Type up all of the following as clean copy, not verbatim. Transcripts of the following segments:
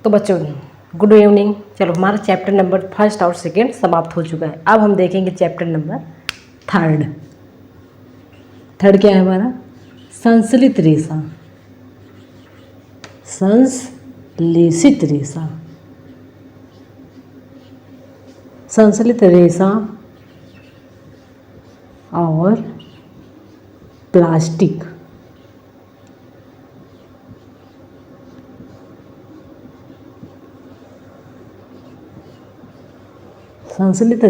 तो बच्चों good evening. चलो हमारा चैप्टर नंबर 1 और 2 समाप्त हो चुका है। अब हम देखेंगे चैप्टर नंबर 3। क्या है हमारा? संश्लित रेशा। संश्लेषित रेशा, संश्लित रेशा और प्लास्टिक। संश्लित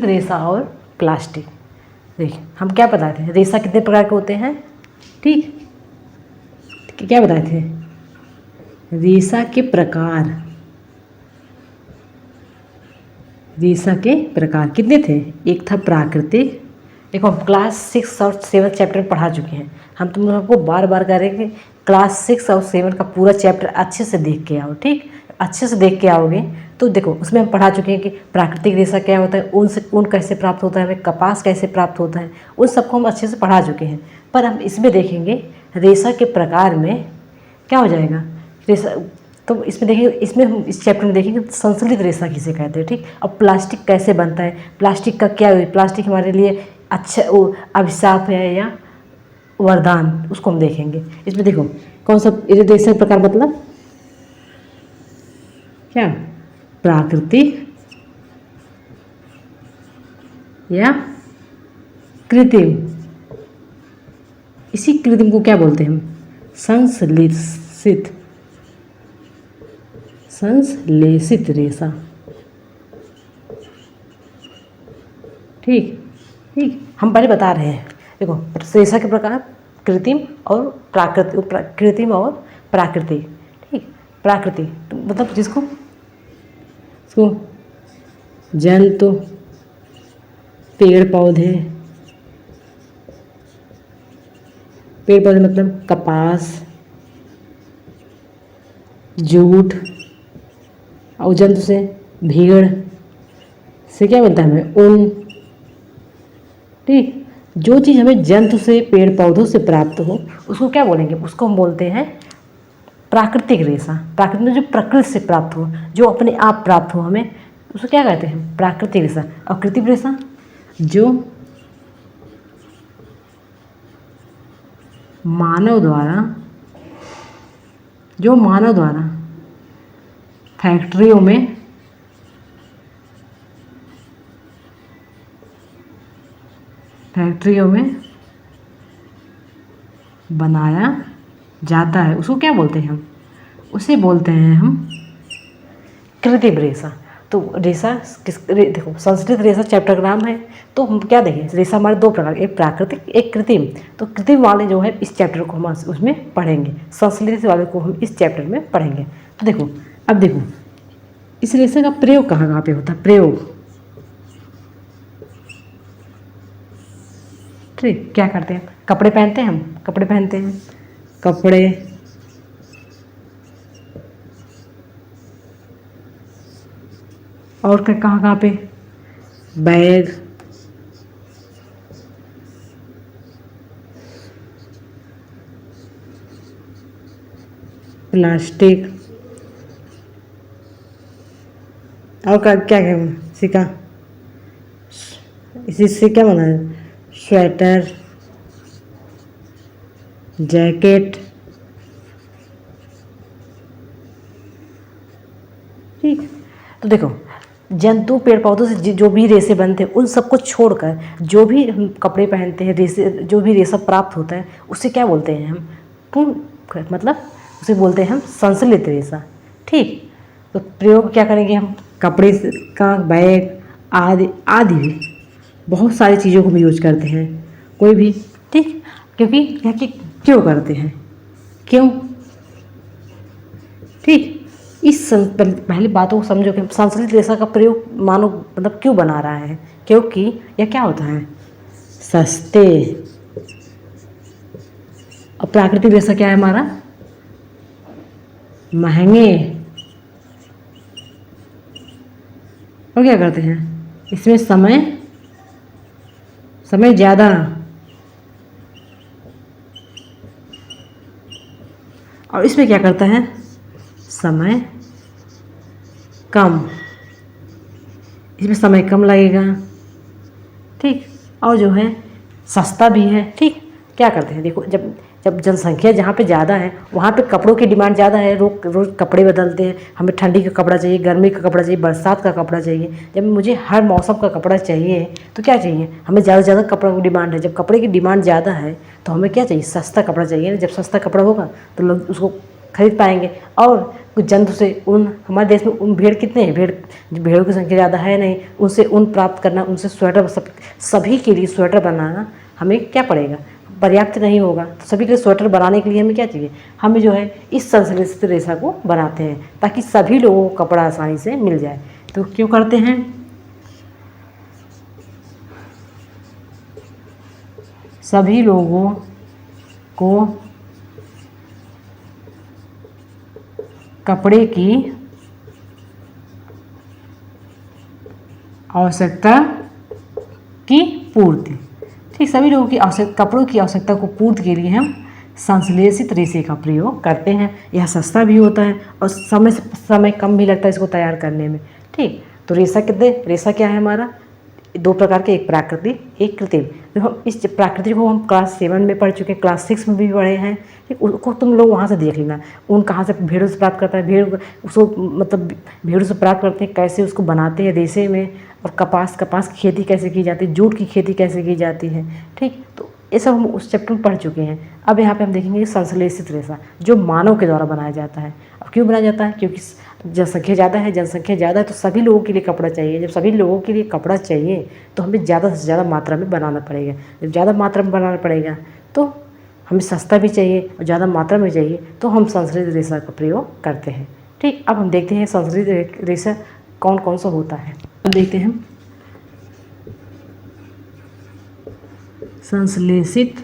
रेशा और प्लास्टिक। देखिए हम क्या बताए थे, रेशा कितने प्रकार के होते हैं? ठीक, क्या बताए थे? रेशा के प्रकार, रेशा के प्रकार कितने थे? एक था प्राकृतिक। देखो हम क्लास 6 और 7 चैप्टर पढ़ा चुके हैं। हम तुम लोगों को बार बार करेंगे क्लास 6 और 7 का पूरा चैप्टर अच्छे से देख के आओ। ठीक, अच्छे से देख के आओगे तो देखो उसमें हम पढ़ा चुके हैं कि प्राकृतिक रेशा क्या होता है, ऊन से ऊन कैसे प्राप्त होता है, हमें कपास कैसे प्राप्त होता है, उन सबको हम अच्छे से पढ़ा चुके हैं। पर हम इसमें देखेंगे रेशा के प्रकार में क्या हो जाएगा रेशा। तो इसमें देखिए, इसमें हम इस चैप्टर में देखेंगे संश्लित रेशा किसे कहते हैं। ठीक, अब प्लास्टिक कैसे बनता है, प्लास्टिक का क्या है, प्लास्टिक हमारे लिए अच्छा अभिशाप है या वरदान, उसको हम देखेंगे। इसमें देखो कौन सा रेशा प्रकार, मतलब क्या? प्राकृतिक या कृत्रिम। इसी कृत्रिम को क्या बोलते हैं हम? संश्लेषित, संश्लेषित रेशा। ठीक ठीक, हम पहले बता रहे हैं। देखो रेशा के प्रकार कृत्रिम और प्राकृतिक, कृत्रिम और प्राकृतिक। ठीक, प्राकृतिक तो मतलब जिसको जंतु, पेड़ पौधे, पेड़ पौधे मतलब कपास, जूट, और जंतु से भेड़ से क्या बनता है हमें? ऊन। ठीक, जो चीज़ हमें जंतु से, पेड़ पौधों से प्राप्त हो उसको क्या बोलेंगे? उसको हम बोलते हैं प्राकृतिक रेशा। प्राकृतिक में जो प्रकृति से प्राप्त हो, जो अपने आप प्राप्त हो हमें, उसको क्या कहते हैं? प्राकृतिक रेशा। और कृत्रिम रेशा जो मानव द्वारा फैक्ट्रियों में बनाया जाता है, उसको क्या बोलते हैं हम? उसे बोलते हैं हम कृत्रिम रेशा। तो रेशा देखो संश्लित रेशा चैप्टर का नाम है। तो हम क्या देखें, रेशा हमारे 2 प्रकार, एक प्राकृतिक एक कृत्रिम। तो कृत्रिम वाले जो है इस चैप्टर को हम उसमें पढ़ेंगे, संश्लित वाले को हम इस चैप्टर में पढ़ेंगे। तो देखो अब देखो इस रेशा का प्रयोग कहाँ कहाँ पे होता है? प्रयोग, ठीक, क्या करते हैं? कपड़े पहनते हैं, हम कपड़े पहनते हैं, कपड़े, और कहाँ कहाँ पे? बैग, प्लास्टिक, और क्या क्या सीखा? इसी से क्या बना है? Sweater, jacket. ठीक, तो देखो जंतु, पेड़ पौधों से जो भी रेशे बनते हैं उन सबको छोड़कर जो भी हम कपड़े पहनते हैं, रेशे, जो भी रेशा प्राप्त होता है उसे क्या बोलते हैं हम? मतलब उसे बोलते हैं हम संश्लित रेशा। ठीक, तो प्रयोग क्या करेंगे हम? कपड़े का, बैग आदि आदि भी बहुत सारी चीज़ों को भी यूज करते हैं कोई भी। ठीक, क्योंकि यह कि क्यों करते हैं, क्यों? ठीक, इस पहली बातों को समझो कि संश्लित रेशा का प्रयोग मानो मतलब क्यों बना रहा है, क्योंकि यह क्या होता है? सस्ते। और प्राकृतिक रेशा क्या है हमारा? महंगे। और क्या करते हैं? इसमें समय ज़्यादा, और इसमें क्या करता है, समय कम, इसमें समय कम लगेगा, ठीक, और जो है सस्ता भी है, ठीक। क्या करते हैं, देखो जब जब जनसंख्या जहाँ पे ज़्यादा है वहाँ पे कपड़ों की डिमांड ज़्यादा है, रोज रोज़ कपड़े बदलते हैं, हमें ठंडी का कपड़ा चाहिए, गर्मी का कपड़ा चाहिए, बरसात का कपड़ा चाहिए। जब मुझे हर मौसम का कपड़ा चाहिए तो क्या चाहिए, हमें ज़्यादा से ज़्यादा कपड़ों की डिमांड है। जब कपड़े की डिमांड ज़्यादा है तो हमें क्या चाहिए, सस्ता कपड़ा चाहिए ना। जब सस्ता कपड़ा होगा तो लोग उसको खरीद पाएंगे। और कुछ जंतु से ऊन, हमारे देश में ऊन, भेड़ कितने हैं, भेड़ों की संख्या ज़्यादा है नहीं, उनसे ऊन प्राप्त करना, उनसे स्वेटर, सभी के लिए स्वेटर बनाना हमें क्या पड़ेगा, पर्याप्त नहीं होगा। तो सभी के लिए स्वेटर बनाने के लिए हमें क्या चाहिए, हमें जो है इस संश्लेषित रेशा को बनाते हैं ताकि सभी लोगों को कपड़ा आसानी से मिल जाए। तो क्यों करते हैं, सभी लोगों को कपड़े की आवश्यकता की पूर्ति, ठीक, सभी लोगों की कपड़ों की आवश्यकता को पूर्ति के लिए हम संश्लेषित रेशे का प्रयोग करते हैं। यह सस्ता भी होता है और समय कम भी लगता है इसको तैयार करने में, ठीक। तो रेशा क्या है हमारा, दो प्रकार के, एक प्राकृतिक, एक कृत्रिम। देखो इस प्राकृतिक को हम क्लास 7 में पढ़ चुके हैं, क्लास 6 में भी पढ़े हैं, ठीक। उसको तुम लोग वहाँ से देख लेना, ऊन कहाँ से भेड़ों से प्राप्त करता है, भेड़ उसको मतलब भेड़ों से प्राप्त करते हैं, कैसे उसको बनाते हैं रेशे में, और कपास की खेती कैसे की जाती है, जूट की खेती कैसे की जाती है, ठीक। तो ये सब हम उस चैप्टर में पढ़ चुके हैं। अब यहाँ पे हम देखेंगे संश्लेषित रेशा जो मानव के द्वारा बनाया जाता है। अब क्यों बनाया जाता है, क्योंकि जनसंख्या ज़्यादा है तो सभी लोगों के लिए कपड़ा चाहिए। जब सभी लोगों के लिए कपड़ा चाहिए तो हमें ज़्यादा से ज़्यादा मात्रा में बनाना पड़ेगा। जब ज़्यादा मात्रा में बनाना पड़ेगा तो हमें सस्ता भी चाहिए और ज़्यादा मात्रा में चाहिए, तो हम संश्लेषित रेशा का प्रयोग करते हैं, ठीक। अब हम देखते हैं संश्लेषित रेशा कौन कौन सा होता है। अब देखते हैं संश्लेषित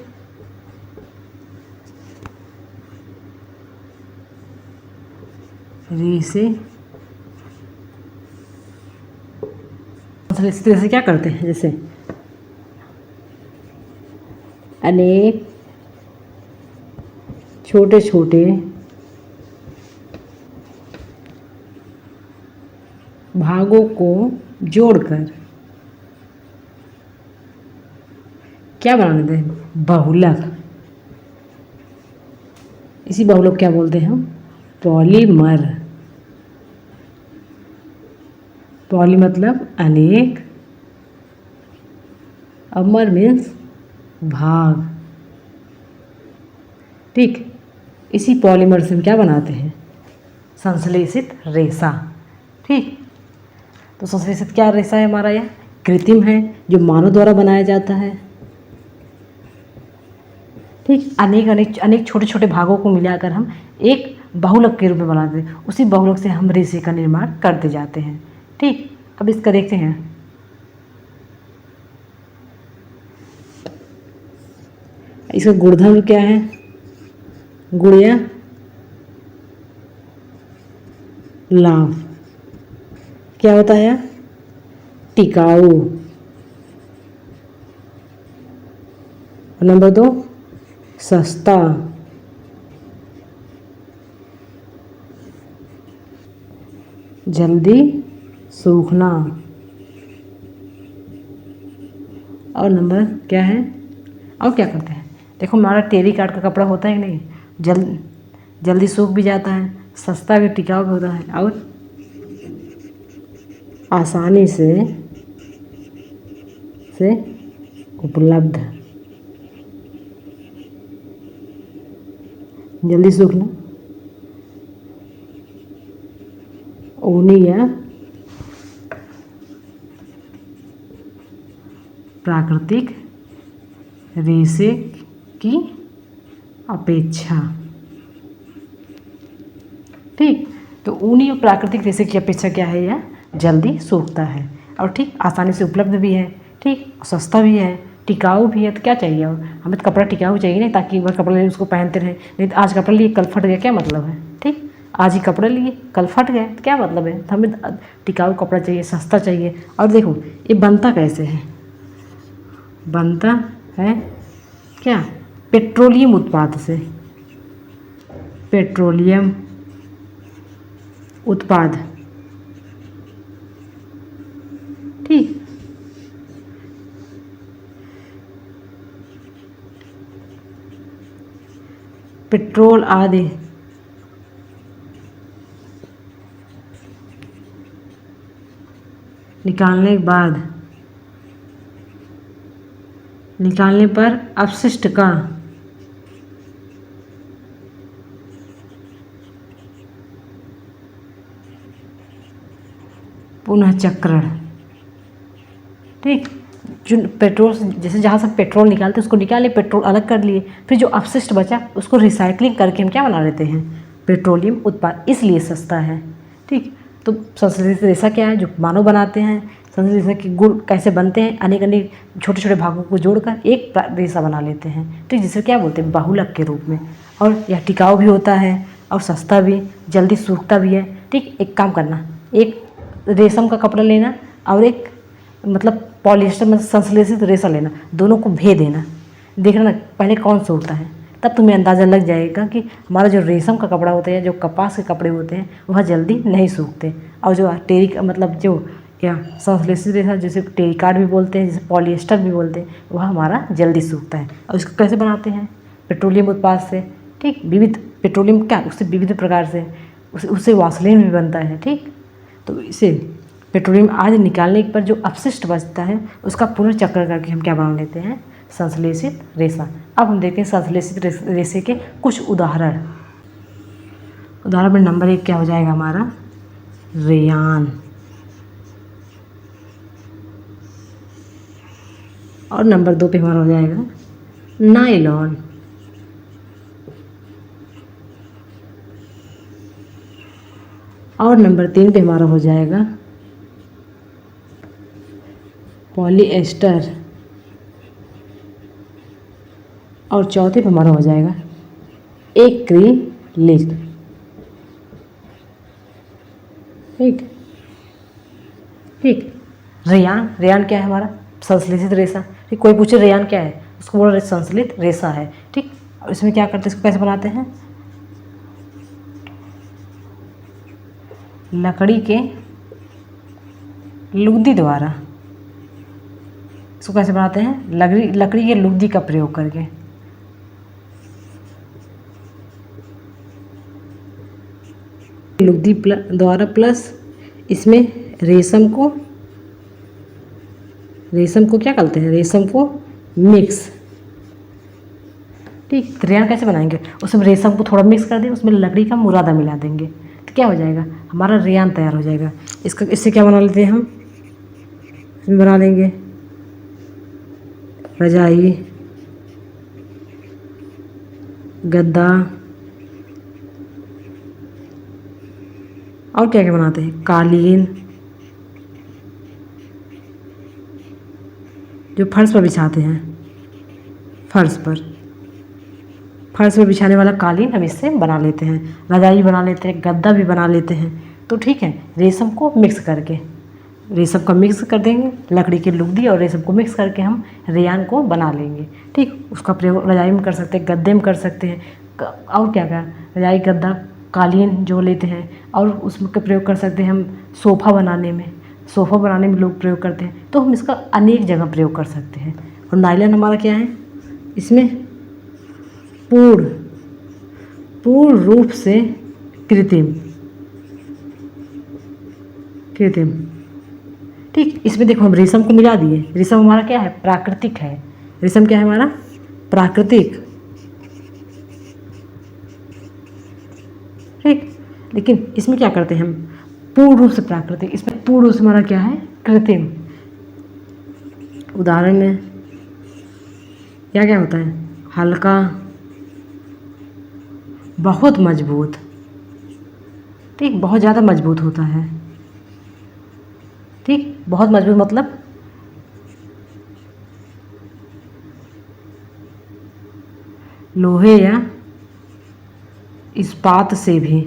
रेशे क्या करते हैं, जैसे अनेक छोटे छोटे भागों को जोड़कर क्या बनाते हैं, बहुलक। इसी बहुलक क्या बोलते हैं हम, पॉलीमर। पॉली मतलब अनेक, अमर मीन्स भाग, ठीक। इसी पॉलीमर से हम क्या बनाते हैं, संश्लेषित रेशा, ठीक। तो संश्लेषित क्या रेशा है हमारा, यह कृत्रिम है जो मानव द्वारा बनाया जाता है, ठीक। अनेक छोटे छोटे भागों को मिलाकर हम एक बहुलक के रूप में बनाते हैं। उसी बहुलक से हम रेशे का निर्माण करते जाते हैं, ठीक। अब इसका देखते हैं, इसका गुणधर्म क्या है, गुणिया लाभ क्या होता है, टिकाऊ। नंबर 2 सस्ता, जल्दी सूखना, और नंबर क्या है, और क्या करते हैं, देखो हमारा टेरी काट का कपड़ा होता है कि नहीं, जल्दी सूख भी जाता है, सस्ता भी, टिकाऊ भी होता है, और आसानी से उपलब्ध, जल्दी सूखना, ऊनी या प्राकृतिक रेशे की अपेक्षा, ठीक। तो ऊनी और प्राकृतिक रेशे की अपेक्षा क्या है, यह जल्दी सूखता है, और ठीक आसानी से उपलब्ध भी है, ठीक, सस्ता भी है, टिकाऊ भी है। तो क्या चाहिए, और हमें तो कपड़ा टिकाऊ चाहिए नहीं, ताकि वह कपड़ा लिए उसको पहनते रहें। नहीं तो आज कपड़ा लिए कल फट गया, क्या मतलब है, ठीक। आज ही कपड़े लिए कल फट गए तो क्या मतलब है। तो हमें टिकाऊ कपड़ा चाहिए, सस्ता चाहिए। और देखो ये बनता कैसे है, बनता है क्या, पेट्रोलियम उत्पाद से, पेट्रोलियम उत्पाद। ठीक, पेट्रोल आदि निकालने पर अपशिष्ट का पुनः चक्रण। ठीक, जो पेट्रोल जैसे जहाँ से पेट्रोल निकालते हैं उसको निकाल लिए, पेट्रोल अलग कर लिए, फिर जो अपशिष्ट बचा उसको रिसाइकलिंग करके हम क्या बना लेते हैं, पेट्रोलियम उत्पाद, इसलिए सस्ता है। ठीक, तो संश्लेषित रेशा क्या है, जो मानव बनाते हैं। संश्लेषित रेशा के गुण कैसे बनते हैं, अनेक अनेक छोटे छोटे भागों को जोड़कर एक रेशा बना लेते हैं। ठीक, जिसे क्या बोलते हैं, बाहुलक के रूप में। और यह टिकाऊ भी होता है और सस्ता भी, जल्दी सूखता भी है। ठीक, एक काम करना, एक रेशम का कपड़ा लेना और एक मतलब पॉलिएस्टर में संश्लेषित रेशा लेना, दोनों को भे देना, देखना ना पहले कौन सूखता है, तब तुम्हें अंदाज़ा लग जाएगा कि हमारा जो रेशम का कपड़ा होता है, जो कपास के कपड़े होते हैं, वह जल्दी नहीं सूखते। और जो मतलब जो क्या संश्लेषित रेशा, जैसे टेरिकाट भी बोलते हैं, जैसे पॉलिएस्टर भी बोलते हैं, वह हमारा जल्दी सूखता है। और इसको कैसे बनाते हैं, पेट्रोलियम उत्पाद से। ठीक, विविध पेट्रोलियम क्या, उससे विविध प्रकार से उससे वासलीन भी बनता है। ठीक, तो इसे पेट्रोलियम आदि निकालने पर जो अपशिष्ट बचता है उसका पुनर्चक्र करके हम क्या बना लेते हैं, संश्लेषित रेशा। अब हम देखते हैं संश्लेषित रेशे के कुछ उदाहरण। उदाहरण में नंबर 1 क्या हो जाएगा हमारा, रेयान। और नंबर 2 पे हमारा हो जाएगा नायलॉन। और नंबर 3 पे हमारा हो जाएगा पॉलीएस्टर। और चौथे पे हमारा हो जाएगा एक्रिलिक। ठीक ठीक, रेयान क्या है, हमारा संश्लेषित रेशा। ठीक, कोई पूछे रेयान क्या है, उसको बोला संश्लेषित रेशा है। ठीक, और इसमें क्या करते हैं, इसको कैसे बनाते हैं, लकड़ी के लुगदी द्वारा। इसको कैसे बनाते हैं, लकड़ी के लुगदी का प्रयोग करके। लुगदी द्वारा प्लस इसमें रेशम को क्या करते हैं, रेशम को मिक्स। ठीक, रेयान कैसे बनाएंगे, उसमें रेशम को थोड़ा मिक्स कर दें, उसमें लकड़ी का मुरादा मिला देंगे, तो क्या हो जाएगा, हमारा रेयान तैयार हो जाएगा। इससे क्या बना लेते हैं हम, इसमें बना लेंगे रजाई, गद्दा, और क्या क्या बनाते हैं, कालीन, जो फर्श पर बिछाते हैं, फर्श पर बिछाने वाला कालीन हम इससे बना लेते हैं, रजाई बना लेते हैं, गद्दा भी बना लेते हैं। तो ठीक है, रेशम को मिक्स करके, रेशम का मिक्स कर देंगे, लकड़ी की लुगदी और रेशम को मिक्स करके हम रेयान को बना लेंगे। ठीक, उसका प्रयोग रजाई में कर सकते हैं, गद्दे में कर सकते हैं, और क्या क्या, रजाई, गद्दा, कालीन जो लेते हैं, और उसमें का प्रयोग कर सकते हैं हम सोफ़ा बनाने में लोग प्रयोग करते हैं। तो हम इसका अनेक जगह प्रयोग कर सकते हैं। और नायलॉन हमारा क्या है, इसमें पूर्ण रूप से कृत्रिम। ठीक, इसमें देखो हम रेशम को मिला दिए, रेशम हमारा क्या है, प्राकृतिक है। रेशम क्या है हमारा, प्राकृतिक। ठीक, लेकिन इसमें क्या करते हैं हम, पूर्ण रूप से प्राकृतिक, इसमें पूर्ण रूप से हमारा क्या है, कृत्रिम। उदाहरण में क्या क्या होता है, हल्का, बहुत मजबूत। ठीक, बहुत ज़्यादा मजबूत होता है। ठीक, बहुत मजबूत मतलब लोहे या इस्पात से भी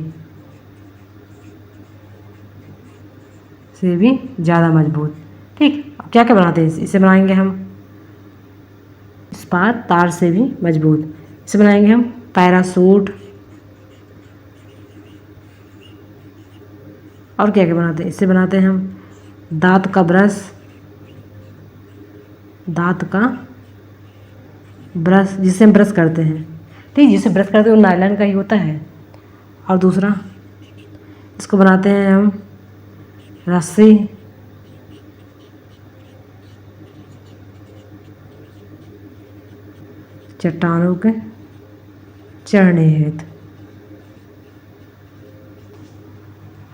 ज़्यादा मजबूत। ठीक, अब क्या क्या बनाते हैं, इसे बनाएंगे हम इस्पात तार से भी मजबूत। इसे बनाएंगे हम पैरासूट, और क्या क्या बनाते हैं, इससे बनाते हैं हम दांत का ब्रश, दांत का ब्रश जिससे हम ब्रश करते हैं, ठीक, जिससे ब्रश करते हैं वो नायलॉन का ही होता है। और दूसरा इसको बनाते हैं हम रस्सी, चट्टानों के चढ़ने हेतु।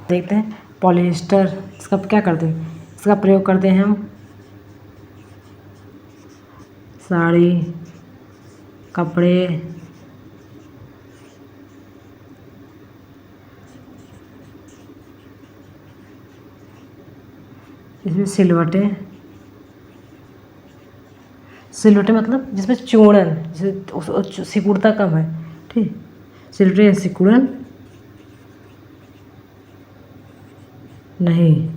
देखते हैं पॉलिएस्टर, इसका क्या करते हैं, इसका प्रयोग करते हैं हम साड़ी, कपड़े, इसमें सिलवटें, सिलवटें मतलब जिसमें चूड़न, जैसे सिकुड़ता कम है, ठीक, सिलवटें या सिकुड़न नहीं।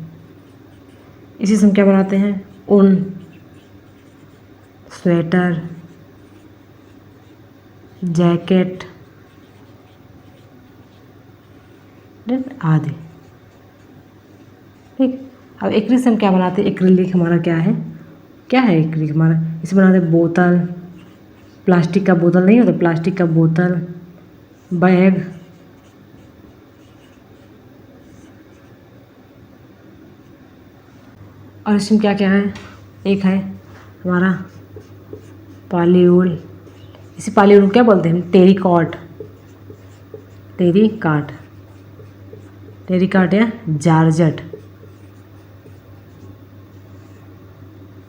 इसी से हम क्या बनाते हैं, ऊन, स्वेटर, जैकेट आदि, ठीक। अब एक्रिलिक से हम क्या बनाते हैं, एक्रिलिक हमारा क्या है, क्या है एक्रिलिक हमारा, इसे बनाते हैं बोतल, प्लास्टिक का बोतल नहीं होता, प्लास्टिक का बोतल, बैग, और इसमें क्या क्या है, एक है हमारा पॉलीवुड, इसी पॉलीवुड को क्या बोलते हैं, टेरिकॉट, टेरिकॉट, टेरिकॉट या जारजट,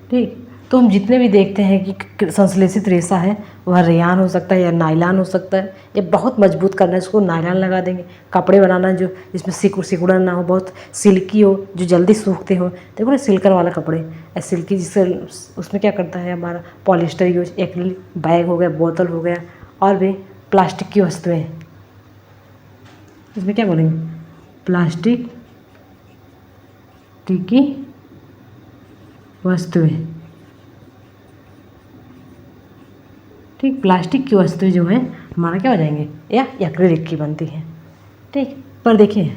ठीक। तो हम जितने भी देखते हैं कि संश्लेषित रेशा है वह रेयान हो सकता है या नायलॉन हो सकता है, या बहुत मजबूत करना है इसको नायलॉन लगा देंगे। कपड़े बनाना जो जिसमें सिकुड़न ना हो, बहुत सिल्की हो, जो जल्दी सूखते हो, देखो ना सिल्कन वाला कपड़े या सिल्की, जिससे उसमें क्या करता है हमारा पॉलिएस्टर यूज, एक्रिलिक बैग हो गया, बोतल हो गया, और भी प्लास्टिक की वस्तुएँ, इसमें क्या बोलेंगे, प्लास्टिक की वस्तुएं, ठीक, प्लास्टिक की वस्तुएं जो है हमारा क्या हो जाएंगे, या एक्रिलिक की बनती हैं, ठीक। पर देखिए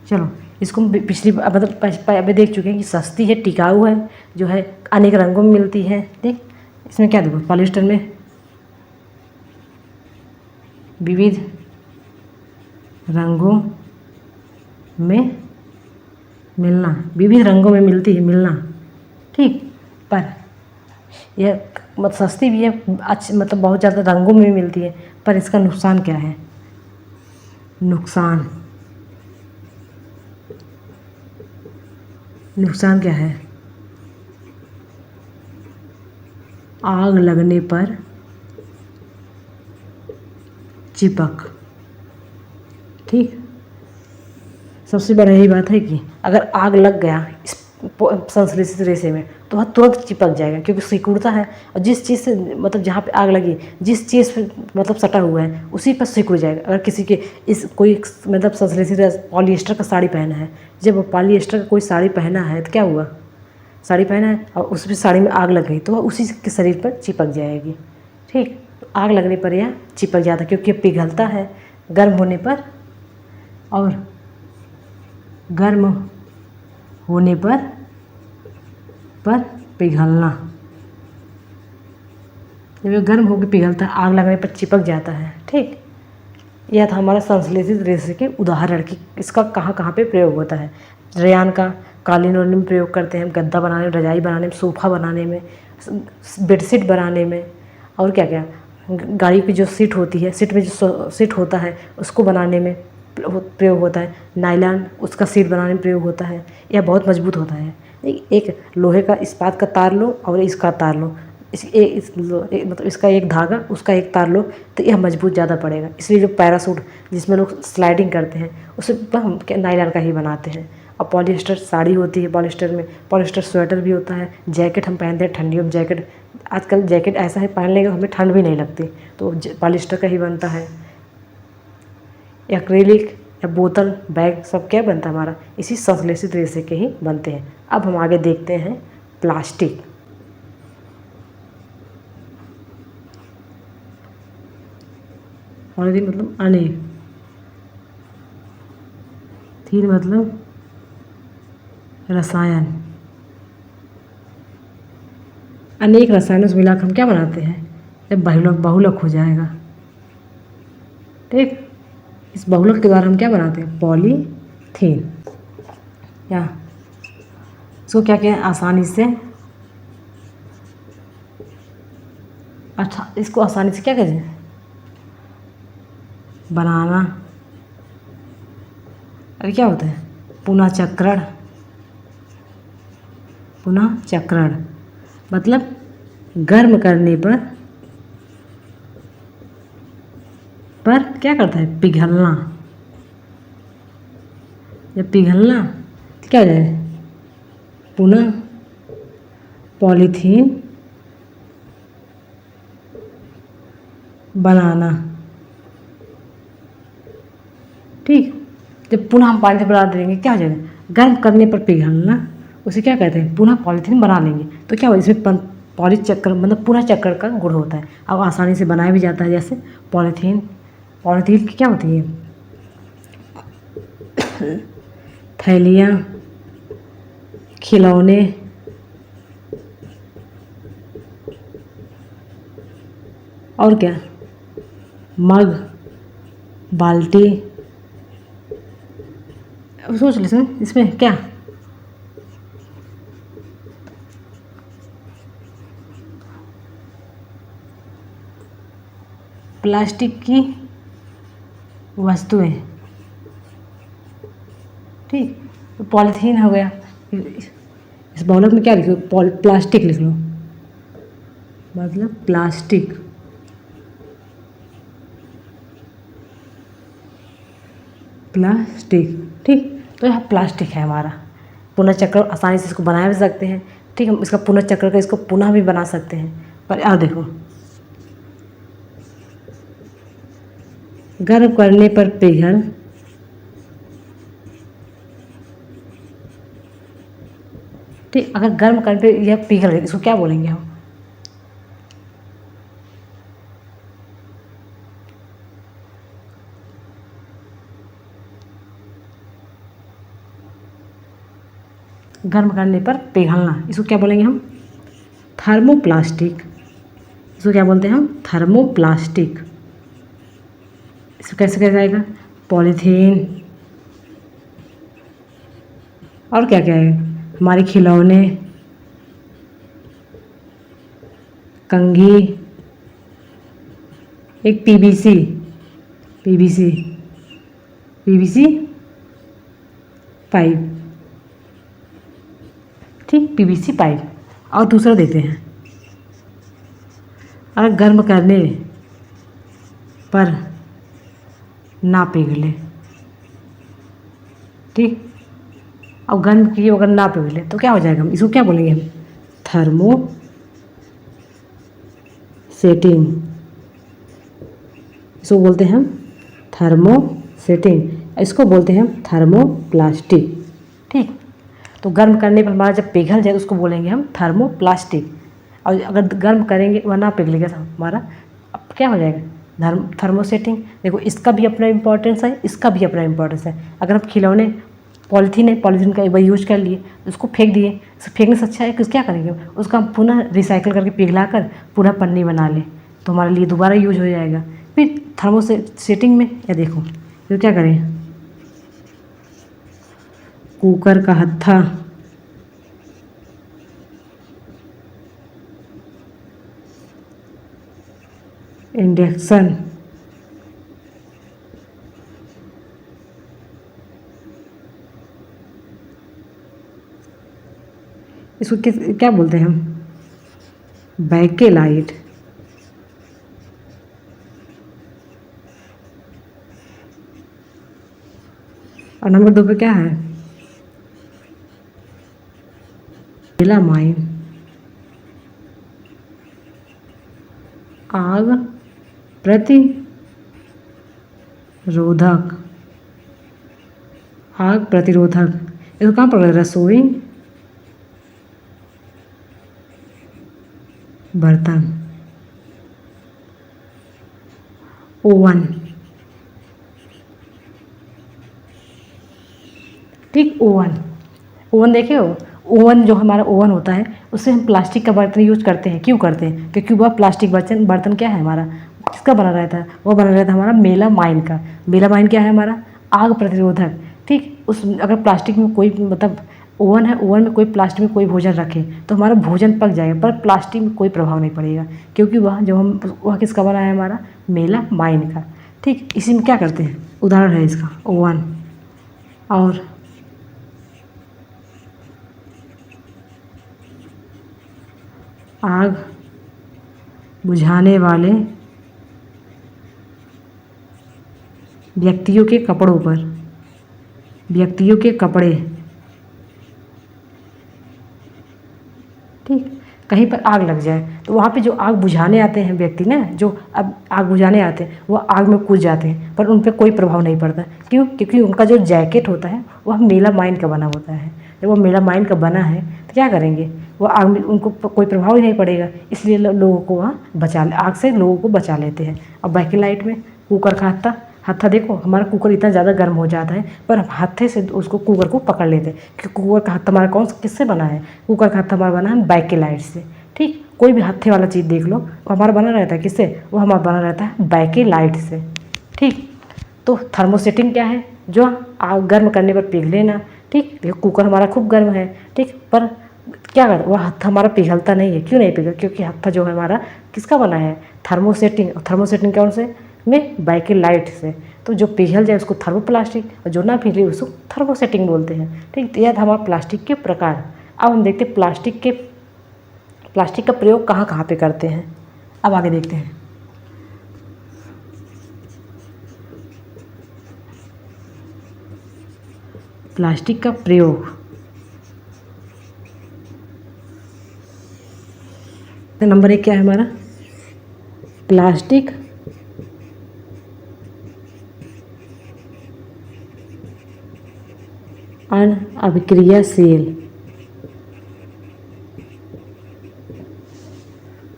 चलो इसको हम पिछली मतलब अभी देख चुके हैं कि सस्ती है, टिकाऊ है, जो है अनेक रंगों में मिलती है, ठीक। इसमें क्या देखो, पॉलिएस्टर में विविध रंगों में मिलना, विविध रंगों में मिलती है, मिलना, ठीक। पर यह मतलब सस्ती भी है, अच्छी मतलब बहुत ज़्यादा रंगों में भी मिलती है, पर इसका नुकसान क्या है, नुकसान, नुकसान क्या है, आग लगने पर चिपक, ठीक। सबसे बड़ा यही बात है कि अगर आग लग गया इस संश्लेषित रेशे में तो वह तुरंत चिपक जाएगा, क्योंकि सिकुड़ता है, और जिस चीज़ से मतलब जहाँ पे आग लगी, जिस चीज़ पे मतलब सटा हुआ है उसी पर सिकुड़ जाएगा। अगर किसी के इस कोई मतलब संश्लेषित पॉलिएस्टर का साड़ी पहना है, जब वो पॉलिएस्टर का कोई साड़ी पहना है तो क्या हुआ, साड़ी पहना है और उस पर साड़ी में आग लग गई तो वह उसी के शरीर पर चिपक जाएगी, ठीक। आग लगने पर यह चिपक जाता है, क्योंकि पिघलता है गर्म होने पर, और गर्म होने पर पिघलना, जब ये गर्म होकर पिघलता है आग लगने पर चिपक जाता है, ठीक। यह था हमारा संश्लेषित रेशे के उदाहरण कि इसका कहाँ कहाँ पे प्रयोग होता है। रेयान का कालीन वालीन में प्रयोग करते हैं, गद्दा बनाने में, रजाई बनाने में, सोफ़ा बनाने में, बेडशीट बनाने में, और क्या क्या, गाड़ी की जो सीट होती है, सीट में जो सीट होता है उसको बनाने में प्रयोग होता है। नायलॉन उसका सीट बनाने में प्रयोग होता है, यह बहुत मजबूत होता है। एक लोहे का इस्पात का तार लो और इसका तार लो, मतलब इसका एक धागा उसका एक तार लो तो यह मजबूत ज़्यादा पड़ेगा। इसलिए जो पैरासूट जिसमें लोग स्लाइडिंग करते हैं उसे हम नायलॉन का ही बनाते हैं। और पॉलिएस्टर साड़ी होती है, पॉलिएस्टर में पॉलिएस्टर स्वेटर भी होता है, जैकेट हम पहनते हैं ठंडियों में, जैकेट आजकल जैकेट ऐसा है पहन लेंगे हमें ठंड भी नहीं लगती, तो पॉलिएस्टर का ही बनता है। एक्रिलिक या बोतल, बैग सब क्या बनता है हमारा, इसी संश्लेषित रेशे के ही बनते हैं। अब हम आगे देखते हैं प्लास्टिक। पॉलीथीन मतलब अनेक, थीन मतलब रसायन, अनेक रसायनों से मिलाकर हम क्या बनाते हैं, जब बहुलक बहुलक हो जाएगा, ठीक। इस बहुलक के द्वारा हम क्या बनाते हैं, पॉलीथीन। क्या इसको क्या कहते हैं, आसानी से, अच्छा इसको आसानी से क्या कहते हैं, बनाना। अरे क्या होता है, पुनः चक्रण, पुनः चक्रण मतलब गर्म करने पर क्या करता है, पिघलना। जब पिघलना तो क्या हो जाए, पुनः पॉलीथीन बनाना, ठीक। जब पुनः हम पानी से बना देंगे क्या हो जाएगा, गर्म करने पर पिघलना, उसे क्या कहते हैं, पुनः पॉलीथीन बना लेंगे। तो क्या हो, इसमें पॉली चक्र मतलब पुनः चक्र का गुण होता है। अब आसानी से बनाया भी जाता है, जैसे पॉलीथीन, पॉलीथीन की क्या होती है, थैलियाँ, खिलौने, और क्या, मग, बाल्टी। अब सोच लीजिए इसमें क्या, प्लास्टिक की वस्तुएं, ठीक। तो पॉलीथीन हो गया, इस बहुलक में क्या लिखो, प्लास्टिक लिख लो, मतलब प्लास्टिक, प्लास्टिक, ठीक। तो यह प्लास्टिक है हमारा। पुनः चक्र आसानी से इसको बनाया भी सकते हैं, ठीक। हम इसका पुनः चक्र का इसको पुनः भी बना सकते हैं। पर यार देखो, गर्म करने पर पिघल, ठीक। अगर गर्म करने पे यह पिघल गई, इसको क्या बोलेंगे हम, गर्म करने पर पिघलना, इसको क्या बोलेंगे हम, थर्मोप्लास्टिक। इसको क्या बोलते हैं हम, थर्मोप्लास्टिक। इसको कैसे कहा जाएगा, पॉलीथीन, और क्या क्या है, हमारे खिलौने, कंघी, एक पीवीसी, पीवीसी, पीवीसी पाइप, ठीक, पीवीसी पाइप। और दूसरा देखते हैं, अगर गर्म करने पर ना पिघले, ठीक। अब गर्म किए अगर ना पिघले तो क्या हो जाएगा, हम इसको क्या बोलेंगे, हम थर्मो सेटिंग, इसको बोलते हैं हम थर्मो सेटिंग, इसको बोलते हैं हम थर्मोप्लास्टिक, ठीक। तो गर्म करने पर हमारा जब पिघल जाए उसको बोलेंगे हम थर्मोप्लास्टिक। और अगर गर्म करेंगे वह ना पिघलेगा तो हमारा अब क्या हो जाएगा, थर्मोसेटिंग। देखो इसका भी अपना इम्पोर्टेंस है, इसका भी अपना इम्पोर्टेंस है। अगर हम खिलौने, पॉलीथीन है, पॉलीथीन का एक बार यूज कर लिए, उसको फेंक दिए, तो फेंकने से अच्छा है कि क्या करेंगे, उसका हम पुनः रिसाइकिल करके पिघला कर पुनः पन्नी बना लें, तो हमारे लिए दोबारा यूज हो जाएगा। फिर थर्मोसेटिंग में या देखो तो क्या करें, कुकर का हत्था, इंडक्शन, इसको क्या बोलते हैं हम, बैकेलाइट, और नंबर 2 पे क्या है, मेलामाइन, आग प्रतिरोधक, आग प्रतिरोधक। इसको कहाँ पर, रसोई बर्तन, ओवन, ओवन, ओवन देखे हो, ओवन जो हमारा ओवन होता है उससे हम प्लास्टिक का बर्तन यूज करते हैं। क्यों करते हैं? क्योंकि वह प्लास्टिक बर्तन क्या है हमारा, किसका बना रहता है? वो बना रहता है हमारा मेलामाइन का। मेलामाइन क्या है हमारा? आग प्रतिरोधक। ठीक, उस अगर प्लास्टिक में कोई मतलब ओवन है, ओवन में कोई प्लास्टिक में कोई भोजन रखे तो हमारा भोजन पक जाएगा, पर प्लास्टिक में कोई प्रभाव नहीं पड़ेगा, क्योंकि वह किसका बना है हमारा? मेलामाइन का। ठीक, इसी में क्या करते हैं, उदाहरण है इसका ओवन। और आग बुझाने वाले व्यक्तियों के कपड़ों पर, व्यक्तियों के कपड़े, ठीक, कहीं पर आग लग जाए तो वहाँ पे जो आग बुझाने आते हैं व्यक्ति ना, जो अब आग बुझाने आते हैं वो आग में कूद जाते हैं, पर उन पर कोई प्रभाव नहीं पड़ता। क्यों? क्योंकि उनका जो जैकेट होता है वह मेलामाइन का बना होता है। जब वो मेलामाइन का बना है तो क्या करेंगे, वो आग में उनको कोई प्रभाव ही नहीं पड़ेगा, इसलिए लोगों को वहाँ आग से लोगों को बचा लेते हैं। अब बैकलाइट में कुकर का हत्था देखो, हमारा कुकर इतना ज़्यादा गर्म हो जाता है पर हम हत्थे से उसको कुकर को पकड़ लेते हैं, क्योंकि कुकर का हत्था हमारा किससे बना है? कुकर का हत्था हमारा बना है बैकेलाइट से। ठीक, कोई भी हत्थे वाला चीज़ देख लो वो हमारा बना रहता है किससे? वो हमारा बना रहता है बैकेलाइट से। ठीक, तो थर्मोसेटिंग क्या है? जो आग गर्म करने पर पिघले ना। ठीक, देखो कुकर हमारा खूब गर्म है, ठीक, पर क्या कर वह हत्था हमारा पिघलता नहीं है। क्यों नहीं पिघल? क्योंकि हत्था जो है हमारा किसका बना है? थर्मोसेटिंग। थर्मोसेटिंग कौन से में? बैकेलाइट से। तो जो पिघल जाए उसको थर्मोप्लास्टिक, और जो ना पिघले उसको थर्मोसेटिंग बोलते हैं। ठीक, तो यह था हमारा प्लास्टिक के प्रकार। अब हम देखते हैं प्लास्टिक का प्रयोग कहाँ कहाँ पे करते हैं। अब आगे देखते हैं। प्लास्टिक का प्रयोग, नंबर 1 क्या है हमारा? प्लास्टिक अनअभिक्रियाशील।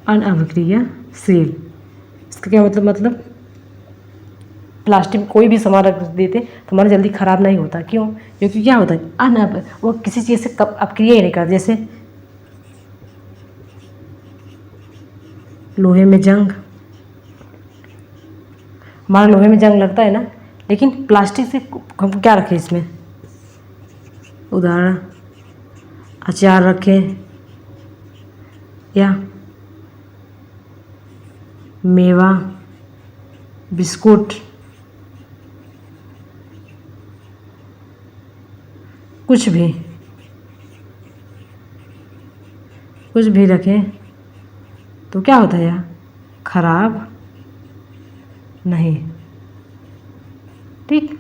अनअभिक्रियाशील इसका क्या मतलब प्लास्टिक में कोई भी सामान रख देते तो हमारा जल्दी ख़राब नहीं होता। क्यों? क्योंकि क्या होता है वो किसी चीज़ से अपक्रिया ही नहीं करता। जैसे लोहे में जंग, हमारा लोहे में जंग लगता है ना, लेकिन प्लास्टिक से हम क्या रखें इसमें? उदाहरण, अचार रखें या मेवा, बिस्कुट, कुछ भी रखें तो क्या होता है यार? खराब नहीं। ठीक,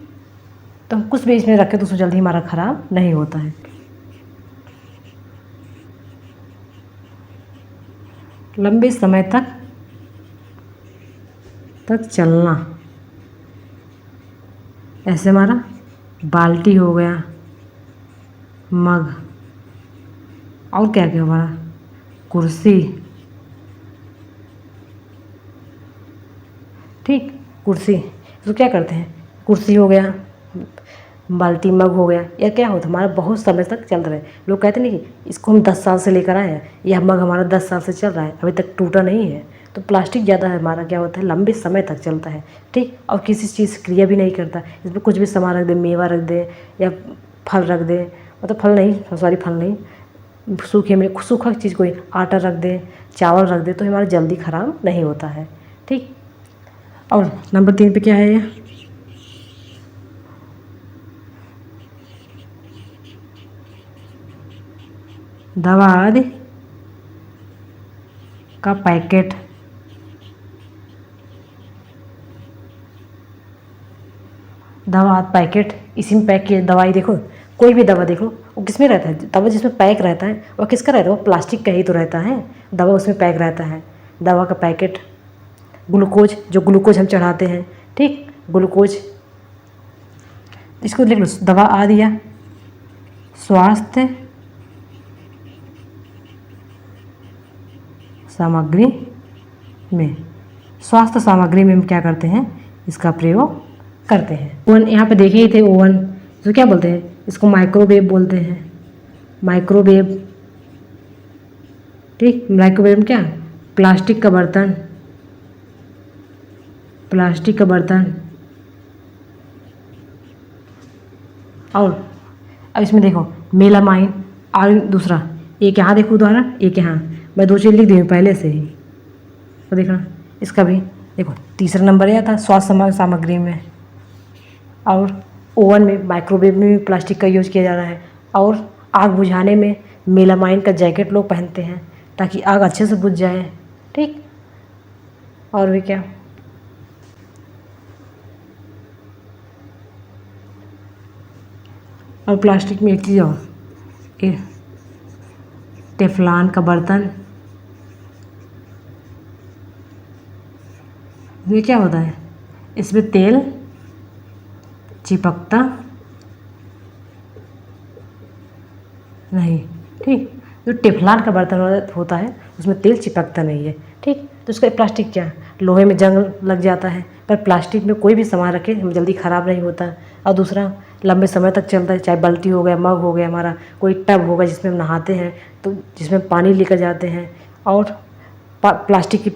तो हम कुछ भी इसमें रखें तो उसमें जल्दी हमारा खराब नहीं होता है। लंबे समय तक चलना, ऐसे हमारा बाल्टी हो गया, मग, और क्या क्या हमारा? कुर्सी। ठीक, कुर्सी तो क्या करते हैं? कुर्सी हो गया, बाल्टी, मग हो गया, या क्या होता है हमारा बहुत समय तक चल रहा है। लोग कहते नहीं कि इसको हम 10 साल से लेकर आए हैं, यह मग हमारा 10 साल से चल रहा है, अभी तक टूटा नहीं है। तो प्लास्टिक ज़्यादा है हमारा क्या होता है? लंबे समय तक चलता है। ठीक, और किसी चीज़ से क्रिया भी नहीं करता। इसमें कुछ भी सामान रख दे, मेवा रख दे या फल रख दे, मतलब फल नहीं, सूखा चीज़, कोई आटा रख दे, चावल रख दे, तो हमारा जल्दी ख़राब नहीं होता है। ठीक, और नंबर 3 पे क्या है? ये दवा आदि का पैकेट, दवा पैकेट, इसी में पैक किए दवाई। देखो कोई भी दवा देख लो वो किस में रहता है? दवा जिसमें पैक रहता है वो किसका रहता है? वो प्लास्टिक का ही तो रहता है। दवा उसमें पैक रहता है, दवा का पैकेट। ग्लूकोज, जो ग्लूकोज हम चढ़ाते हैं, ठीक, ग्लूकोज, इसको लिख लो। दवा आ दिया, स्वास्थ्य सामग्री में, स्वास्थ्य सामग्री में हम क्या करते हैं? इसका प्रयोग करते हैं। ओवन, यहाँ पे देखे ही थे ओवन, तो क्या बोलते हैं, इसको माइक्रोवेव बोलते हैं, माइक्रोवेव। ठीक, माइक्रोवेव में क्या, प्लास्टिक का बर्तन, प्लास्टिक का बर्तन। और अब इसमें देखो मेलामाइन और दूसरा, एक यहाँ देखो दोबारा, एक यहाँ, मैं दो चीज़ लिख दी हूँ पहले से ही, तो देखना इसका भी देखो तीसरा नंबर आया था स्वास्थ्य सामग्री में। और ओवन में, माइक्रोवेव में भी प्लास्टिक का यूज किया जा रहा है। और आग बुझाने में मेलामाइन का जैकेट लोग पहनते हैं ताकि आग अच्छे से बुझ जाए। ठीक, और भी क्या, और प्लास्टिक में एक चीज़ और, टेफ्लॉन का बर्तन। ये क्या होता है, इसमें तेल चिपकता नहीं। ठीक, जो टेफ्लॉन का बर्तन होता है उसमें तेल चिपकता नहीं है। ठीक, तो उसका प्लास्टिक क्या, लोहे में जंग लग जाता है, पर प्लास्टिक में कोई भी सामान रखे जल्दी ख़राब नहीं होता। और दूसरा लंबे समय तक चलता है, चाहे बाल्टी हो गया, मग हो गया, हमारा कोई टब होगा जिसमें हम नहाते हैं, तो जिसमें पानी लेकर जाते हैं। और प्लास्टिक की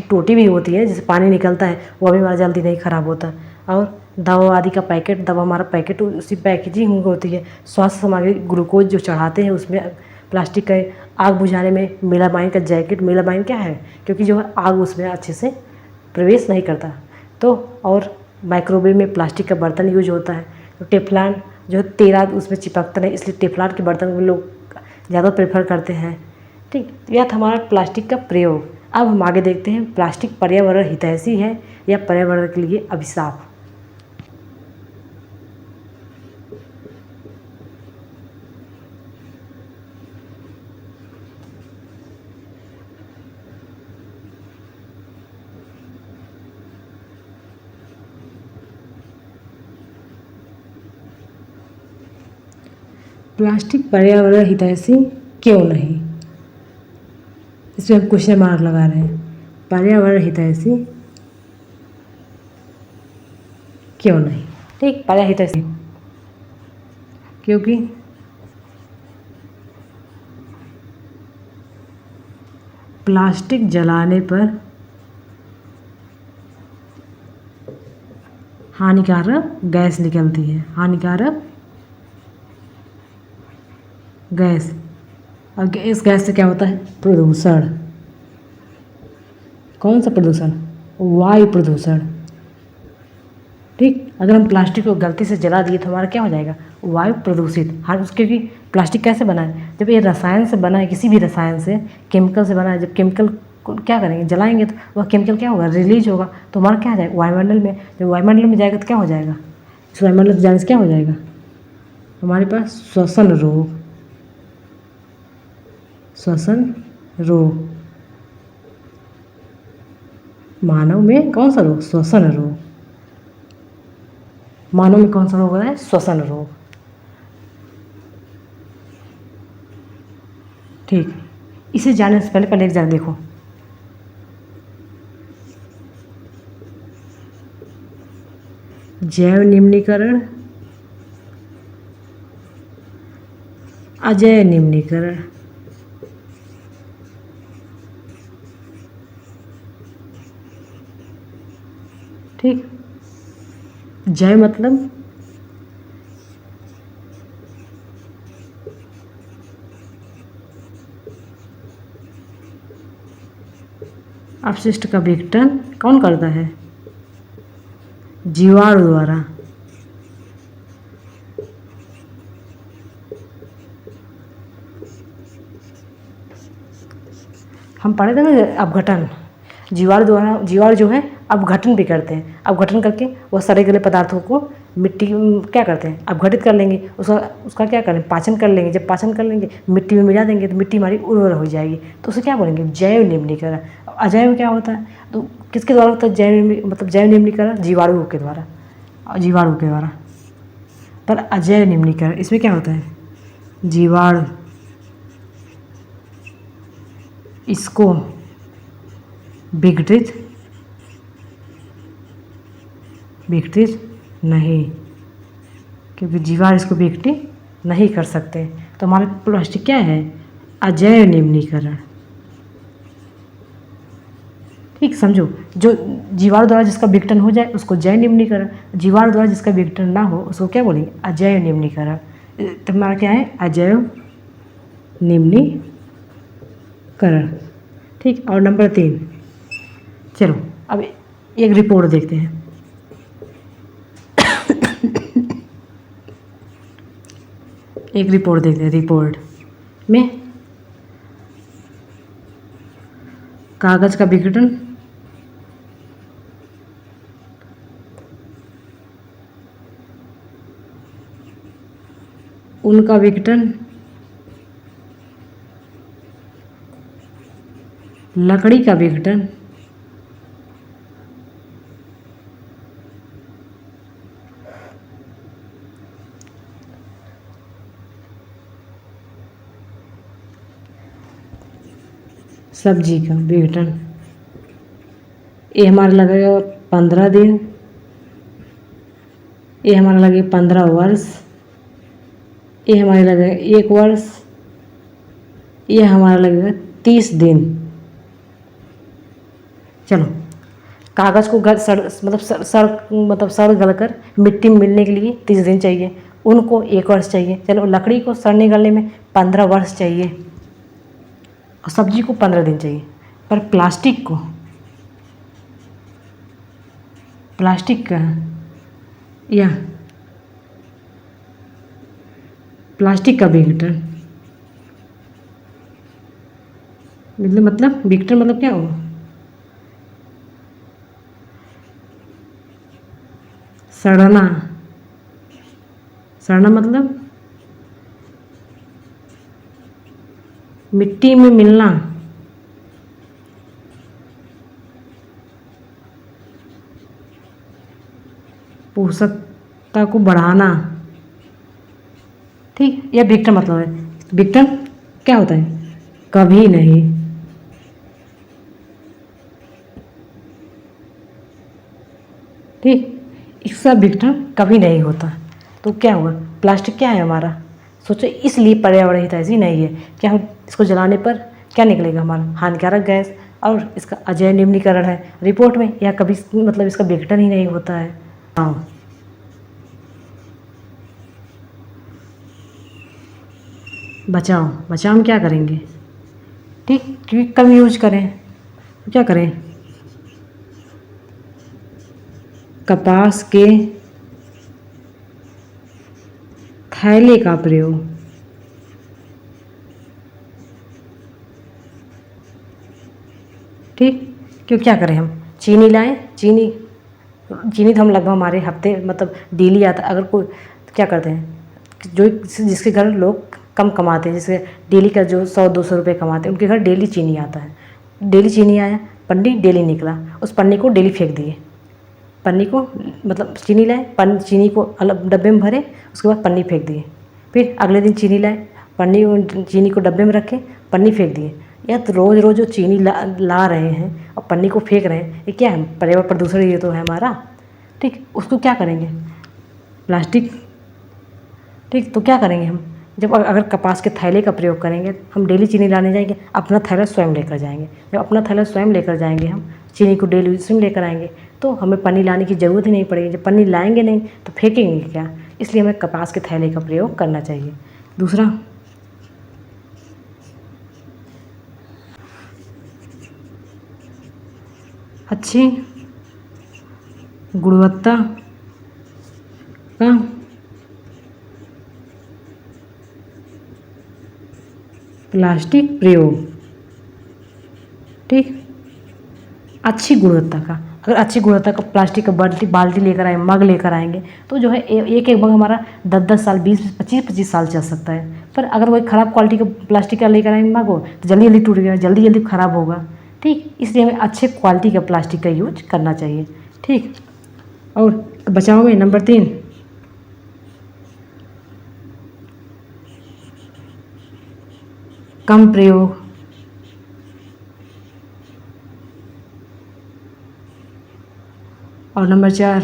टोटी भी होती है जिससे पानी निकलता है, वो भी हमारा जल्दी नहीं ख़राब होता। और दवा आदि का पैकेट, दवा हमारा पैकेट उसी पैकेजिंग होती है। स्वास्थ्य सामग्री ग्लूकोज जो चढ़ाते हैं उसमें प्लास्टिक का। आग बुझाने में मेलामाइन का जैकेट, मेलामाइन क्या है, क्योंकि जो है आग उसमें अच्छे से प्रवेश नहीं करता। तो और माइक्रोवेव में प्लास्टिक का बर्तन यूज होता है। तो टेफ्लॉन जो है तेल उसमें चिपकता नहीं, इसलिए टेफ्लॉन के बर्तन में लोग ज़्यादा प्रेफर करते हैं। ठीक, यह था हमारा प्लास्टिक का प्रयोग। अब हम आगे देखते हैं प्लास्टिक पर्यावरण हितैषी है या पर्यावरण के लिए अभिशाप। प्लास्टिक पर्यावरण हितैषी क्यों नहीं, इसमें हम क्वेश्चन मार्क लगा रहे हैं। पर्यावरण हितैषी क्यों नहीं। ठीक, पर्यावरण हितैषी क्योंकि प्लास्टिक जलाने पर हानिकारक गैस निकलती है, हानिकारक गैस। और इस गैस से क्या होता है, प्रदूषण। कौन सा प्रदूषण, वायु प्रदूषण। ठीक, अगर हम प्लास्टिक को गलती से जला दिए तो हमारा क्या हो जाएगा, वायु प्रदूषित। हाँ, उसके भी प्लास्टिक कैसे बना है, जब ये रसायन से बना है, किसी भी रसायन से, केमिकल से बना है, जब केमिकल को क्या करेंगे, जलाएंगे तो वह केमिकल क्या होगा, रिलीज होगा, तो हमारा क्या हो जाएगा, वायुमंडल में। जब वायुमंडल में जाएगा तो क्या हो जाएगा, इस वायुमंडल में जाने से क्या हो जाएगा, हमारे पास श्वसन रोग, श्वसन रोग। मानव में कौन सा रोग, श्वसन रोग। मानव में कौन सा रोग है, श्वसन रोग। ठीक, इसे जानने से पहले एक जरा देखो, जैव निम्नीकरण, अजैव निम्नीकरण। ठीक, जैव मतलब अपशिष्ट का विघटन कौन करता है, जीवाणु द्वारा। हम पढ़े थे ना अपघटन, जीवाणु द्वारा, जीवाणु जो है अपघटन भी करते हैं। अपघटन करके वह सड़े गले पदार्थों को मिट्टी क्या करते हैं, अपघटित कर लेंगे, उसका क्या करें, पाचन कर लेंगे। जब पाचन कर लेंगे मिट्टी में मिला देंगे तो मिट्टी हमारी उर्वर हो जाएगी, तो उसे क्या बोलेंगे, जैव निम्नीकरण। अजैव क्या होता है, तो किसके द्वारा होता है, जैव निम्नीकरण जीवाणुओं के द्वारा, जीवाणु के द्वारा। पर अजैव निम्नीकरण इसमें क्या होता है, जीवाणु इसको विघटित नहीं, क्योंकि जीवाणु इसको विघटित नहीं कर सकते। तो हमारे प्लास्टिक क्या है, अजैव निम्नीकरण। ठीक, समझो, जो जीवाणु द्वारा जिसका विघटन हो जाए उसको जैव निम्नीकरण, जीवाणु द्वारा जिसका विघटन ना हो उसको क्या बोलेंगे, अजैव निम्नीकरण। तो हमारा क्या है, अजैव निम्नीकरण। ठीक, और नंबर 3, चलो अब एक रिपोर्ट देखते हैं। एक रिपोर्ट देखते हैं। रिपोर्ट में कागज का विघटन, उनका विघटन, लकड़ी का विघटन, सब्जी का विघटन, ये हमारा लगेगा 15 दिन, ये हमारा लगेगा 15 वर्ष, ये हमारे लगेगा 1 वर्ष, ये हमारा लगेगा 30 दिन। चलो, कागज़ को सड़ गल कर मिट्टी में मिलने के लिए 30 दिन चाहिए, उनको 1 वर्ष चाहिए। चलो, लकड़ी को सड़ने गलने में 15 वर्ष चाहिए और सब्जी को 15 दिन चाहिए। पर प्लास्टिक का या प्लास्टिक का विघटन मतलब विघटन मतलब क्या होगा, सड़ना मतलब मिट्टी में मिलना, पोषकता को बढ़ाना। ठीक, यह विघटन मतलब है। विघटन क्या होता है, कभी नहीं, ठीक, इसका विघटन कभी नहीं होता। तो क्या हुआ, प्लास्टिक क्या है हमारा, सोचो, इसलिए पर्यावरण हितैषी नहीं है। क्या हम इसको जलाने पर क्या निकलेगा, हमारा हानिकारक गैस, और इसका अजैव निम्नीकरण है रिपोर्ट में, या कभी मतलब इसका विघटन ही नहीं होता है। हाँ, बचाओ हम क्या करेंगे, ठीक, क्योंकि कम यूज करें तो क्या करें, कपास के थैले का प्रयोग, ठीक, क्यों क्या करें हम, चीनी लाएं, चीनी तो हम लगभग हमारे हफ्ते मतलब डेली आता। अगर कोई क्या करते हैं, जो जिसके घर लोग कम कमाते हैं, जैसे डेली का जो 100-200 रुपये कमाते हैं, उनके घर डेली चीनी आता है। डेली चीनी आया, पन्नी डेली निकला, उस पन्नी को डेली फेंक दिए। पन्नी को मतलब चीनी लाए, चीनी को अलग डब्बे में भरे, उसके बाद पन्नी फेंक दिए। फिर अगले दिन चीनी लाए, चीनी को डब्बे में रखे, पन्नी फेंक दिए। या तो रोज़ रोज़ जो चीनी ला रहे हैं और पन्नी को फेंक रहे हैं, ये क्या है, पर्यावरण प्रदूषण ये तो है हमारा। ठीक, उसको क्या करेंगे, प्लास्टिक, ठीक, तो क्या करेंगे हम, जब अगर कपास के थैले का प्रयोग करेंगे, हम डेली चीनी लाने जाएंगे, अपना थैला स्वयं लेकर जाएंगे। जब अपना थैला स्वयं लेकर जाएंगे, हम चीनी को डेली स्वयं लेकर आएंगे, तो हमें पन्नी लाने की ज़रूरत ही नहीं पड़ेगी। जब पन्नी लाएंगे नहीं तो फेंकेंगे क्या, इसलिए हमें कपास के थैले का प्रयोग करना चाहिए। दूसरा, अच्छी गुणवत्ता का प्लास्टिक प्रयोग, ठीक, अच्छी गुणवत्ता का। अगर अच्छी गुणवत्ता का प्लास्टिक का बाल्टी लेकर आए, मग लेकर आएंगे, तो जो है एक मग हमारा 10-10 साल, 20-25 साल चल सकता है। पर अगर वही ख़राब क्वालिटी का प्लास्टिक का लेकर आएंगे मग हो, तो जल्दी जल्दी टूट गया, जल्दी जल्दी ख़राब होगा। ठीक, इसलिए हमें अच्छे क्वालिटी का प्लास्टिक का यूज करना चाहिए। ठीक, और बचाव में नंबर 3, कम प्रयोग, और नंबर 4,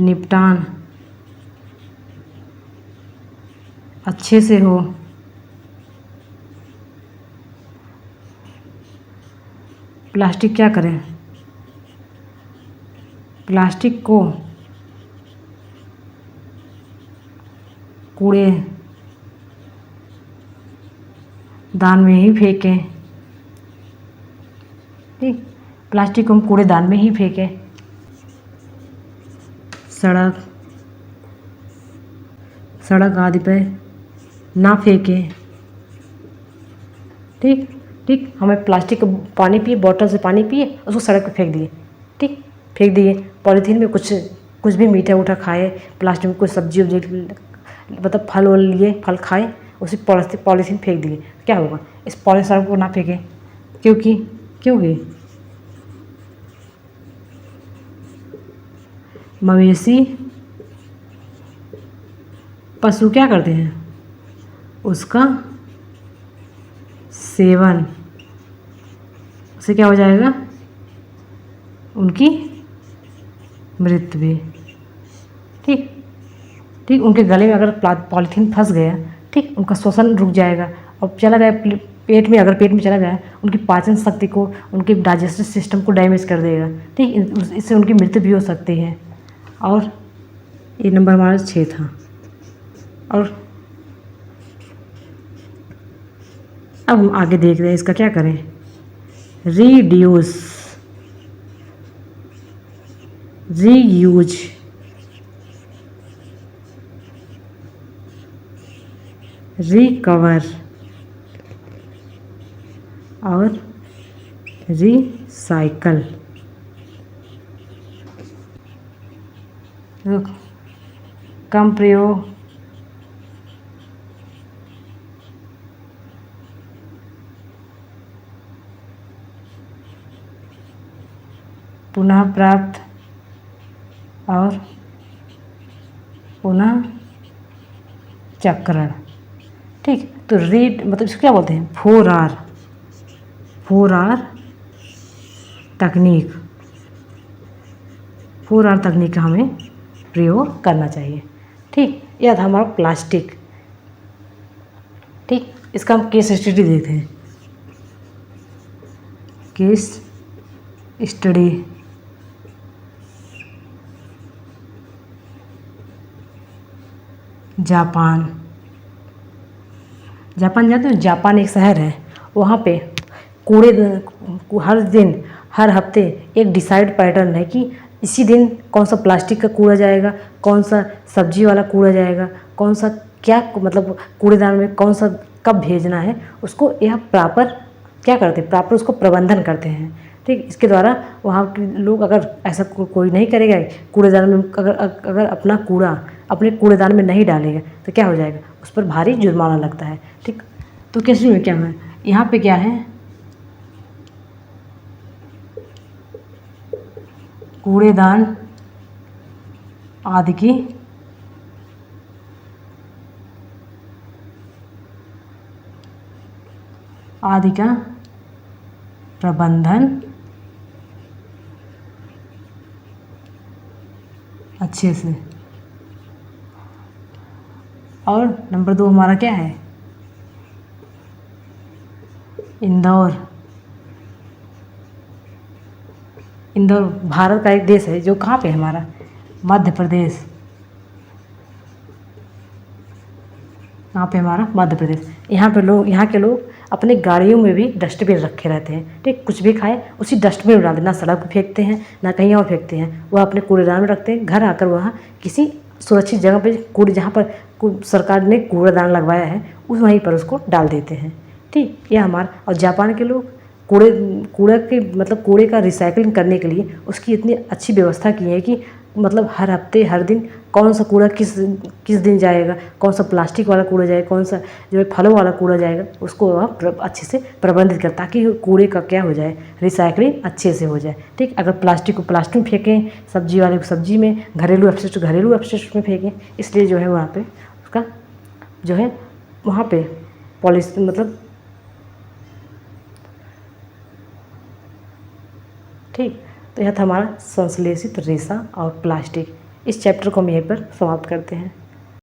निपटान अच्छे से हो। प्लास्टिक क्या करें, प्लास्टिक को कूड़े दान में ही फेंकें। ठीक, प्लास्टिक को हम कूड़ेदान में ही फेंकें। सड़क आदि पे ना फेंकें। ठीक ठीक, हमें प्लास्टिक का पानी पिए, बॉटल से पानी पिए, उसको सड़क पे फेंक दिए। ठीक, फेंक दिए। पॉलीथीन में कुछ भी मीठा उठा खाए, प्लास्टिक में कुछ सब्जी मतलब फल वल लिए, फल खाए, उसी पॉलीथीन फेंक दिए। क्या होगा, इस पॉलीथीन को ना फेंकें। क्योंकि मवेशी पशु क्या करते हैं, उसका सेवन, उससे क्या हो जाएगा, उनकी मृत्यु भी। ठीक ठीक, उनके गले में अगर पॉलीथीन फंस गया, ठीक, उनका श्वसन रुक जाएगा और चला गया पेट में, अगर पेट में चला गया, उनकी पाचन शक्ति को, उनके डाइजेस्टिव सिस्टम को डैमेज कर देगा। ठीक, इससे उनकी मृत्यु भी हो सकती है। और ये नंबर हमारा 6 था। और अब हम आगे देख रहे हैं, इसका क्या करें, रीड्यूस, रीयूज, रिकवर और रिसाइकल। कम प्रयोग, पुनः प्राप्त और पुनः चक्रण। ठीक, तो रीड मतलब इसको क्या बोलते हैं, 4R तकनीक, 4R तकनीक का हमें प्रयोग करना चाहिए। ठीक, यह था हमारा प्लास्टिक। ठीक, इसका हम केस स्टडी देखते हैं। केस स्टडी, जापान जानते हो, जापान एक शहर है। वहाँ पे हर दिन, हर हफ्ते एक डिसाइड पैटर्न है कि इसी दिन कौन सा प्लास्टिक का कूड़ा जाएगा, कौन सा सब्जी वाला कूड़ा जाएगा, कौन सा क्या मतलब कूड़ेदान में कौन सा कब भेजना है, उसको यह प्रॉपर क्या करते हैं, प्रॉपर उसको प्रबंधन करते हैं। ठीक, इसके द्वारा वहाँ के लोग, अगर ऐसा कोई नहीं करेगा, कूड़ेदान में अगर अपना कूड़ा अपने कूड़ेदान में नहीं डालेगा तो क्या हो जाएगा, उस पर भारी जुर्माना लगता है। ठीक, तो कैसे में क्या है, यहाँ पे क्या है, कूड़ेदान आदि की का प्रबंधन अच्छे से। और नंबर 2 हमारा क्या है, इंदौर भारत का एक देश है जो कहाँ पे है हमारा, मध्य प्रदेश। कहाँ पे हमारा, मध्य प्रदेश। यहाँ के लोग अपने गाड़ियों में भी डस्टबिन रखे रहते हैं। ठीक, कुछ भी खाए उसी डस्टबिन में डाल दें, ना सड़क पर फेंकते हैं ना कहीं और फेंकते हैं, वह अपने कूड़ेदान में रखते हैं। घर आकर वहाँ किसी सुरक्षित जगह पे जहाँ पर सरकार ने कूड़ेदान लगवाया है वहीं पर उसको डाल देते हैं। ठीक, यह हमारा। और जापान के लोग कूड़े का रिसाइकलिंग करने के लिए उसकी इतनी अच्छी व्यवस्था की है कि मतलब हर हफ्ते हर दिन कौन सा कूड़ा किस दिन जाएगा, कौन सा प्लास्टिक वाला कूड़ा जाएगा, कौन सा जो है फलों वाला कूड़ा जाएगा, उसको वह अच्छे से प्रबंधित करता ताकि कूड़े का क्या हो जाए, रिसाइकलिंग अच्छे से हो जाए। ठीक, अगर प्लास्टिक को प्लास्टिक में फेंकें, सब्जी वाले को सब्जी में, घरेलू अपशिष्ट में फेंकें, इसलिए जो है वहाँ पे उसका जो है वहाँ पे पॉलिसी मतलब ठीक। तो यह था हमारा संश्लेषित रेशा और प्लास्टिक। इस चैप्टर को हम यहीं पर समाप्त करते हैं।